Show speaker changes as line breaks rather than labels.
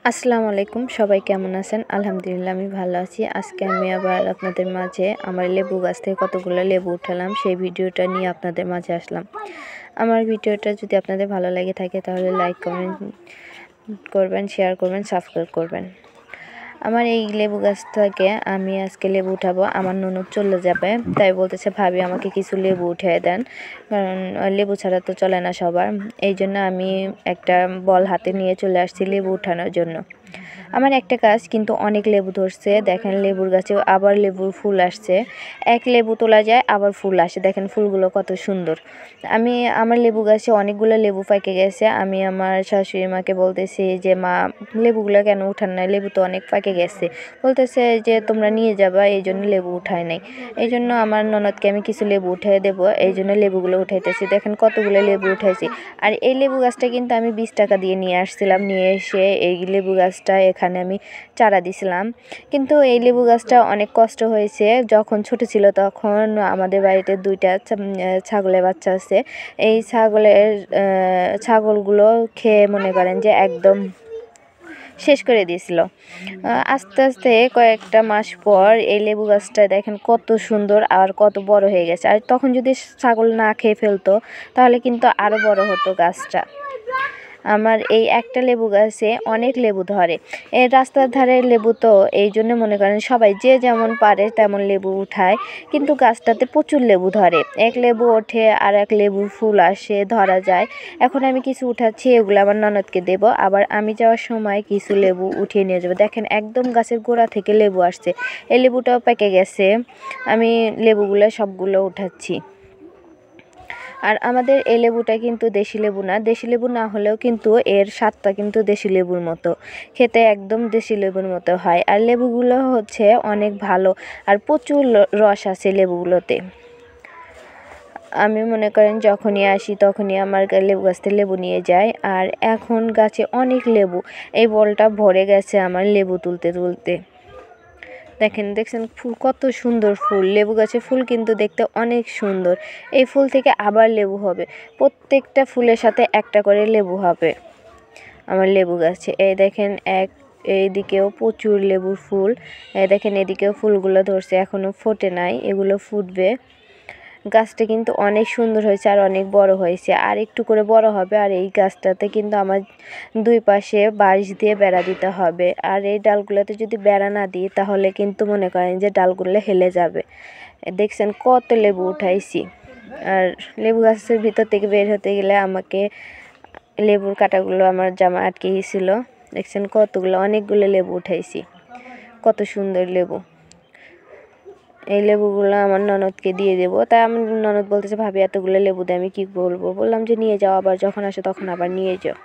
আসসালামু আলাইকুম, সবাই কেমন আছেন? আলহামদুলিল্লাহ আমি ভালো আছি। আজকে আমি আবার আপনাদের মাঝে আমার লেবু গাছ থেকে কতগুলো লেবু উঠালাম সেই ভিডিওটা নিয়ে আপনাদের মাঝে আসলাম। আমার ভিডিওটা যদি আপনাদের ভালো লেগে থাকে তাহলে লাইক কমেন্ট করবেন, শেয়ার করবেন, সাবস্ক্রাইব করবেন। আমার এই লেবু গাছ থেকে আমি আজকে লেবু উঠাবো। আমার ননদ চলে যাবে, তাই বলতেছে ভাবি আমাকে কিছু লেবু উঠিয়ে দেন, কারণ লেবু ছাড়া তো চলে না সবার। এই জন্য আমি একটা বল হাতে নিয়ে চলে আসছি লেবু উঠানোর জন্য। আমার একটা গাছ কিন্তু অনেক লেবু ধরছে, দেখেন লেবুর গাছে আবার লেবুর ফুল আসছে। এক লেবু তোলা যায় আবার ফুল আসে, দেখেন ফুলগুলো কত সুন্দর। আমার লেবু গাছে অনেকগুলো লেবু পেকে গেছে। আমি আমার শাশুড়ি মাকে বলতেছি যে মা, লেবুগুলো কেন উঠান নাই, লেবু তো অনেক পেকে গেছে। বলতেছে যে তোমরা নিয়ে যাবা, এই জন্য লেবু উঠায় নাই। এই জন্য আমার ননদকে আমি কিছু লেবু উঠিয়ে দেবো, এই জন্য লেবুগুলো উঠাইতেছি। দেখেন কতগুলো লেবু উঠাইছি। আর এই লেবু গাছটা কিন্তু আমি 20 টাকা দিয়ে নিয়ে আসছিলাম, নিয়ে এসে এই লেবু গাছটা এখানে আমি চারা দিছিলাম। কিন্তু এই লেবু গাছটা অনেক কষ্ট হয়েছে। যখন ছোট ছিল তখন আমাদের বাড়িতে 2টা ছাগলের বাচ্চা আছে। এই ছাগলগুলো খেয়ে মনে করেন যে একদম শেষ করে দিয়েছিল। আস্তে আস্তে কয়েকটা মাস পর এই লেবু গাছটা দেখেন কত সুন্দর আর কত বড় হয়ে গেছে। আর তখন যদি ছাগল না খেয়ে ফেলতো তাহলে কিন্তু আরও বড় হতো গাছটা। আমার এই একটা লেবু গাছে অনেক লেবু ধরে। এই রাস্তার ধারে লেবু তো এই জন্য মনে করেন সবাই যে যেমন পারে তেমন লেবু উঠায়, কিন্তু গাছটাতে প্রচুর লেবু ধরে। এক লেবু ওঠে আর এক লেবুর ফুল আসে, ধরা যায়। এখন আমি কিছু উঠাচ্ছি, এগুলো আমার ননদকে দেব। আবার আমি যাওয়ার সময় কিছু লেবু উঠিয়ে নিয়ে যাবো। দেখেন একদম গাছের গোড়া থেকে লেবু আসছে। এই লেবুটাও পেকে গেছে। আমি লেবুগুলো সবগুলো উঠাচ্ছি। আর আমাদের এই লেবুটা কিন্তু দেশি লেবু না। দেশি লেবু না হলেও কিন্তু এর স্বাদটা কিন্তু দেশি লেবুর মতো, খেতে একদম দেশি লেবুর মতো হয়। আর লেবুগুলো হচ্ছে অনেক ভালো, আর প্রচুর রস আছে লেবুগুলোতে। আমি মনে করেন যখনই আসি তখনই আমার লেবু গাছ থেকে লেবু নিয়ে যাই। আর এখন গাছে অনেক লেবু, এই বলটা ভরে গেছে আমার লেবু তুলতে তুলতে। দেখছেন ফুল কত সুন্দর ফুল। লেবু গাছের ফুল কিন্তু দেখতে অনেক সুন্দর। এই ফুল থেকে আবার লেবু হবে, প্রত্যেকটা ফুলের সাথে একটা করে লেবু হবে আমার লেবু গাছে। এই দেখেন এইদিকেও প্রচুর লেবুর ফুল। এই দেখেন এদিকেও ফুলগুলো ধরছে, এখনও ফোটে নাই, এগুলো ফুটবে। গাছটা কিন্তু অনেক সুন্দর হয়েছে আর অনেক বড় হয়েছে, আর একটু করে বড় হবে। আর এই গাছটাতে কিন্তু আমার 2 পাশে বাঁশ দিয়ে বেড়া দিতে হবে। আর এই ডালগুলোতে যদি বেড়া না দিই তাহলে কিন্তু মনে করেন যে ডালগুলো হেলে যাবে। দেখছেন কত লেবু উঠাইছি। আর লেবু গাছের ভিতর থেকে বের হতে গেলে আমাকে লেবুর কাঁটাগুলো আমার জামা আটকে গেছিল। দেখছেন কতগুলো, অনেকগুলো লেবু উঠাইছি, কত সুন্দর লেবু। এই লেবুগুলো আমার ননদকে দিয়ে দেবো। তাই আমার ননদ বলতেছে ভাবি এতগুলো লেবু দিয়ে আমি কী বলবো। বললাম যে নিয়ে যাও, আবার যখন আসে তখন আবার নিয়ে যাও।